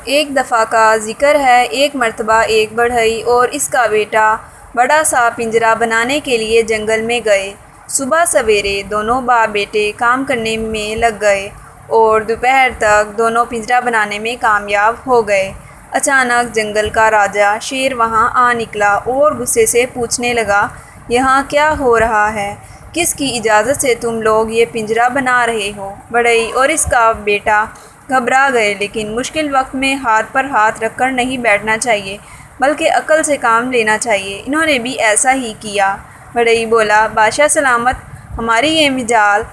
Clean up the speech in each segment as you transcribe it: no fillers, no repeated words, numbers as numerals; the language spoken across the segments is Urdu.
ایک دفعہ کا ذکر ہے، ایک مرتبہ ایک بڑھئی اور اس کا بیٹا بڑا سا پنجرا بنانے کے لیے جنگل میں گئے۔ صبح سویرے دونوں باپ بیٹے کام کرنے میں لگ گئے اور دوپہر تک دونوں پنجرا بنانے میں کامیاب ہو گئے۔ اچانک جنگل کا راجا شیر وہاں آ نکلا اور غصے سے پوچھنے لگا، یہاں کیا ہو رہا ہے؟ کس کی اجازت سے تم لوگ یہ پنجرا بنا رہے ہو؟ بڑھئی اور اس کا بیٹا گھبرا گئے، لیکن مشکل وقت میں ہاتھ پر ہاتھ رکھ کر نہیں بیٹھنا چاہیے بلکہ عقل سے کام لینا چاہیے۔ انہوں نے بھی ایسا ہی کیا۔ بڑھئی بولا، بادشاہ سلامت، ہماری یہ مجال،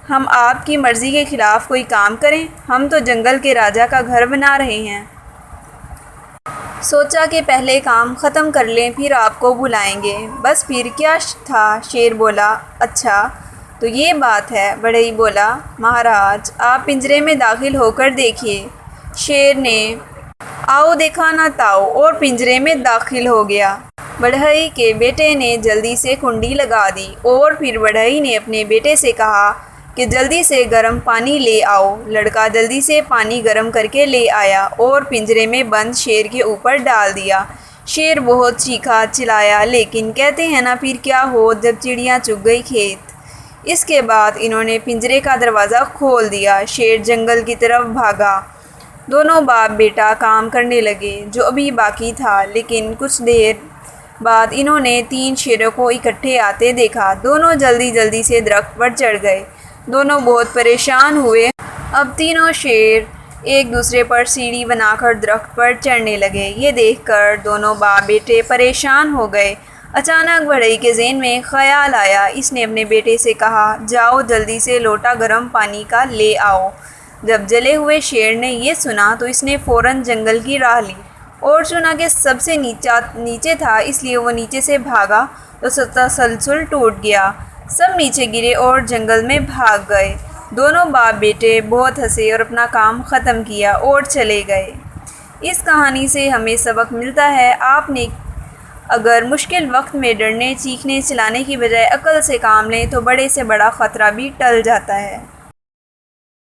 ہم آپ کی مرضی کے خلاف کوئی کام کریں؟ ہم تو جنگل کے راجا کا گھر بنا رہے ہیں۔ سوچا کہ پہلے کام ختم کر لیں پھر آپ کو بلائیں گے۔ بس پھر کیا تھا؟ شیر بولا، اچھا تو یہ بات ہے۔ بڑھئی بولا، مہاراج آپ پنجرے میں داخل ہو کر دیکھیے۔ شیر نے آؤ دیکھا نہ تاؤ اور پنجرے میں داخل ہو گیا۔ بڑھئی کے بیٹے نے جلدی سے کنڈی لگا دی اور پھر بڑھئی نے اپنے بیٹے سے کہا کہ جلدی سے گرم پانی لے آؤ۔ لڑکا جلدی سے پانی گرم کر کے لے آیا اور پنجرے میں بند شیر کے اوپر ڈال دیا۔ شیر بہت چیخا چلایا، لیکن کہتے ہیں نا پھر کیا ہو جب چڑیاں چگ گئی کھیت۔ اس کے بعد انہوں نے پنجرے کا دروازہ کھول دیا۔ شیر جنگل کی طرف بھاگا۔ دونوں باپ بیٹا کام کرنے لگے جو ابھی باقی تھا، لیکن کچھ دیر بعد انہوں نے 3 شیروں کو اکٹھے آتے دیکھا۔ دونوں جلدی جلدی سے درخت پر چڑھ گئے۔ دونوں بہت پریشان ہوئے۔ اب تینوں شیر ایک دوسرے پر سیڑھی بنا کر درخت پر چڑھنے لگے۔ یہ دیکھ کر دونوں باپ بیٹے پریشان ہو گئے۔ اچانک بڑھئی کے ذہن میں خیال آیا۔ اس نے اپنے بیٹے سے کہا، جاؤ جلدی سے لوٹا گرم پانی کا لے آؤ۔ جب جلے ہوئے شیر نے یہ سنا تو اس نے فوراً جنگل کی راہ لی اور چنا کہ سب سے نیچے تھا، اس لیے وہ نیچے سے بھاگا تو تسلسل ٹوٹ گیا۔ سب نیچے گرے اور جنگل میں بھاگ گئے۔ دونوں باپ بیٹے بہت ہنسے اور اپنا کام ختم کیا اور چلے گئے۔ اس کہانی سے ہمیں سبق ملتا ہے، آپ نے اگر مشکل وقت میں ڈرنے، چیخنے، چلانے کی بجائے عقل سے کام لیں تو بڑے سے بڑا خطرہ بھی ٹل جاتا ہے۔